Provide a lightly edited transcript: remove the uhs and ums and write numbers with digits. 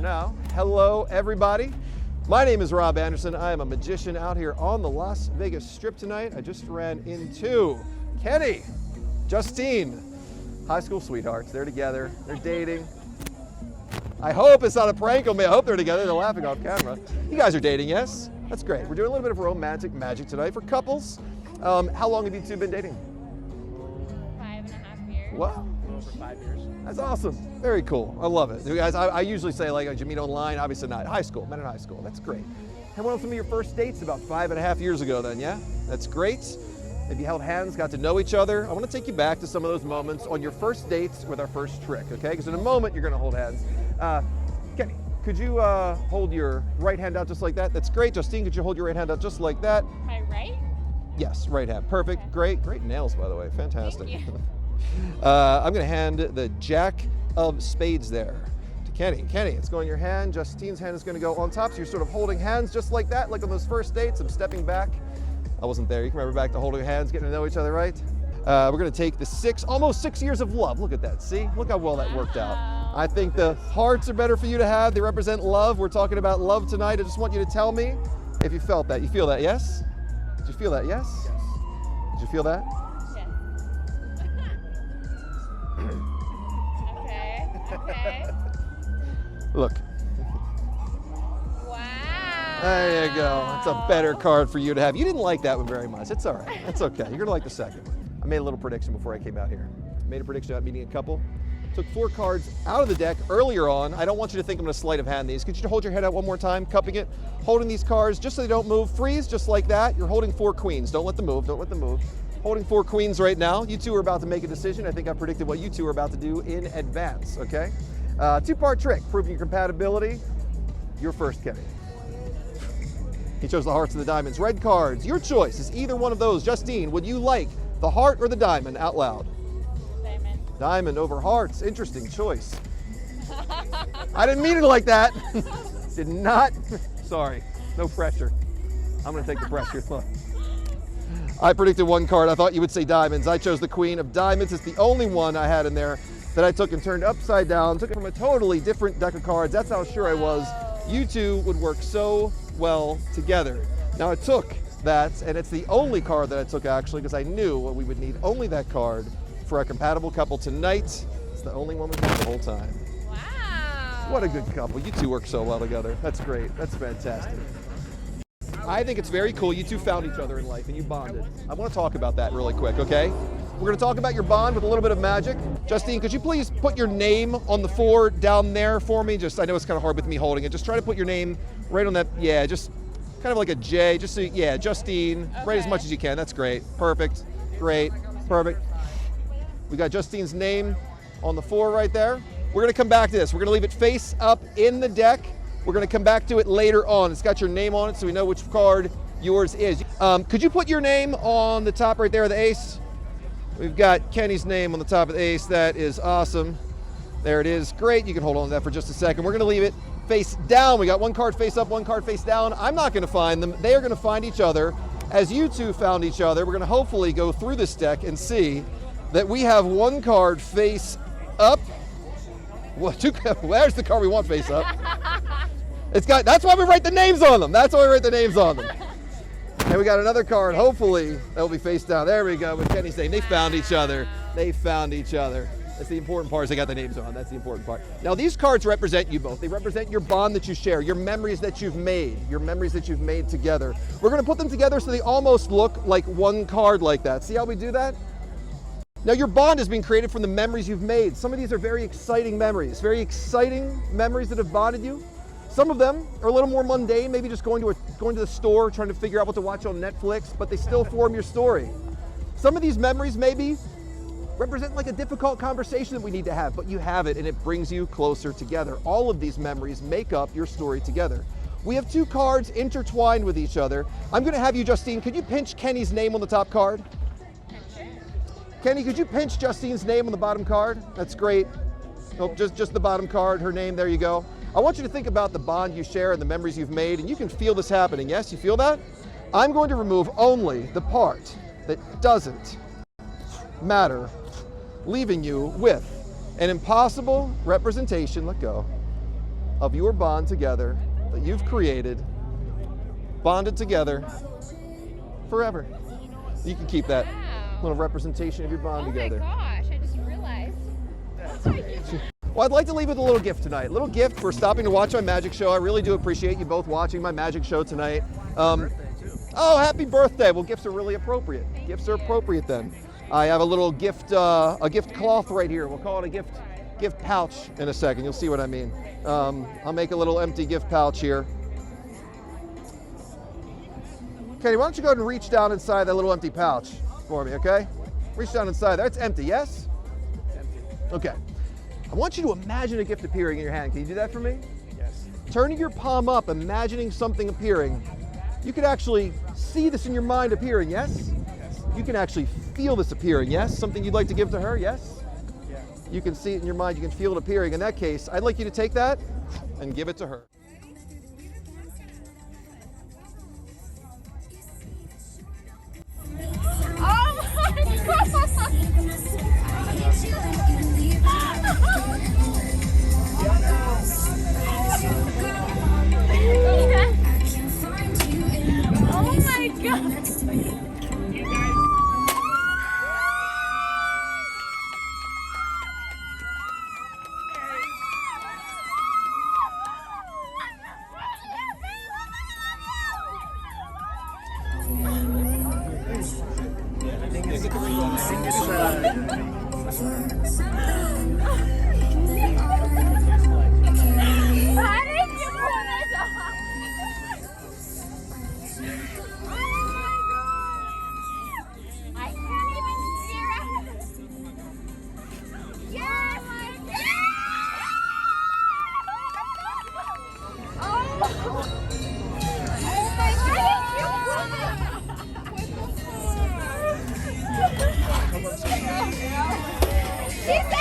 Now, hello everybody. My name is Rob Anderson. I am a magician out here on the Las Vegas Strip tonight. I just ran into Kenny, Justine, high school sweethearts. They're together, they're dating. I hope it's not a prank on me. I hope they're together. They're laughing off camera. You guys are dating, yes? That's great. We're doing a little bit of romantic magic tonight for couples. How long have you two been dating? 5.5 years. Wow. Over 5 years. That's awesome. Very cool. I love it. You guys, I usually say, like, did you meet online? Obviously not. High school. Met in high school. That's great. And one of some of your first dates about 5.5 years ago then, yeah? That's great. Maybe you held hands, got to know each other. I want to take you back to some of those moments on your first dates with our first trick, okay? Because in a moment, you're going to hold hands. Kenny, could you hold your right hand out just like that? That's great. Justine, could you hold your right hand out just like that? My right? Yes, right hand. Perfect. Okay. Great. Great nails, by the way. Fantastic. Thank you. I'm going to hand the Jack of Spades there to Kenny. Kenny, it's going in your hand. Justine's hand is going to go on top. So you're sort of holding hands just like that, like on those first dates. I'm stepping back. I wasn't there. You can remember back to holding hands, getting to know each other, right? We're going to take the almost 6 years of love. Look at that. See? Look how well that worked out. I think the hearts are better for you to have. They represent love. We're talking about love tonight. I just want you to tell me if you felt that. You feel that, yes? Did you feel that, yes? Yes. Did you feel that? Yes. Okay. Look. Wow. There you go. That's a better card for you to have. You didn't like that one very much. It's all right. It's okay. You're going to like the second one. I made a little prediction before I came out here. Made a prediction about meeting a couple. Took 4 cards out of the deck earlier on. I don't want you to think I'm going to sleight of hand these. Could you hold your head out one more time, cupping it, holding these cards just so they don't move. Freeze just like that. You're holding 4 queens. Don't let them move. Don't let them move. Holding 4 queens right now. You two are about to make a decision. I think I predicted what you two are about to do in advance, okay? 2-part trick, proving your compatibility. You're first, Kenny. He chose the hearts and the diamonds. Red cards, your choice is either one of those. Justine, would you like the heart or the diamond out loud? Diamond. Diamond over hearts, interesting choice. I didn't mean it like that. Did not, sorry, no pressure. I'm gonna take the pressure, look. I predicted 1 card, I thought you would say diamonds. I chose the queen of diamonds. It's the only one I had in there that I took and turned upside down. Took it from a totally different deck of cards. That's how sure I was you two would work so well together. Now I took that, and it's the only card that I took actually, because I knew we would need only that card for a compatible couple tonight. It's the only one we had the whole time. Wow. What a good couple. You two work so well together. That's great. That's fantastic. I think it's very cool you two found each other in life and you bonded. I want to talk about that really quick, okay? We're going to talk about your bond with a little bit of magic. Justine, could you please put your name on the 4 down there for me? I know it's kind of hard with me holding it. Just try to put your name right on that, yeah, just kind of like a J, just so, yeah, Justine, Okay. right as much as you can. That's great. Perfect. Great. Perfect. We got Justine's name on the 4 right there. We're going to come back to this. We're going to leave it face up in the deck. We're going to come back to it later on. It's got your name on it so we know which card yours is. Could you put your name on the top right there of the ace? We've got Kenny's name on the top of the ace. That is awesome. There it is. Great. You can hold on to that for just a second. We're going to leave it face down. We got 1 card face up, 1 card face down. I'm not going to find them. They are going to find each other. As you two found each other, we're going to hopefully go through this deck and see that we have 1 card face up. Well, there's the card we want face up. That's why we write the names on them. That's why we write the names on them. And we got another card, hopefully, that'll be face down. There we go, with Kenny's name. They found each other. They found each other. That's the important part, is they got the names on. That's the important part. Now, these cards represent you both. They represent your bond that you share, your memories that you've made, together. We're going to put them together so they almost look like 1 card like that. See how we do that? Now, your bond has been created from the memories you've made. Some of these are very exciting memories that have bonded you. Some of them are a little more mundane, maybe just going to the store, trying to figure out what to watch on Netflix, but they still form your story. Some of these memories maybe represent like a difficult conversation that we need to have, but you have it and it brings you closer together. All of these memories make up your story together. We have 2 cards intertwined with each other. I'm going to have you, Justine, could you pinch Kenny's name on the top card? Kenny, could you pinch Justine's name on the bottom card? That's great. Nope, just the bottom card, her name, there you go. I want you to think about the bond you share and the memories you've made, and you can feel this happening. Yes, you feel that? I'm going to remove only the part that doesn't matter, leaving you with an impossible representation, let go, of your bond together that you've created, bonded together forever. You can keep that Wow. little representation of your bond Oh together. my gosh, I just realized. Well, I'd like to leave with a little gift tonight. A little gift for stopping to watch my magic show. I really do appreciate you both watching my magic show tonight. Oh, happy birthday. Well, gifts are really appropriate. Gifts are appropriate then. I have a little gift, a gift cloth right here. We'll call it a gift pouch in a second. You'll see what I mean. I'll make a little empty gift pouch here. Kenny, why don't you go ahead and reach down inside that little empty pouch for me, okay? Reach down inside there. It's empty, yes? Empty. Okay. I want you to imagine a gift appearing in your hand. Can you do that for me? Yes. Turning your palm up, imagining something appearing. You could actually see this in your mind appearing, yes? Yes. You can actually feel this appearing, yes? Something you'd like to give to her, yes? Yeah. You can see it in your mind, you can feel it appearing. In that case, I'd like you to take that and give it to her. Oh my god! Oh my god! How did you pull this off? I can't even hear it. Yes! Oh! Oh my God! She said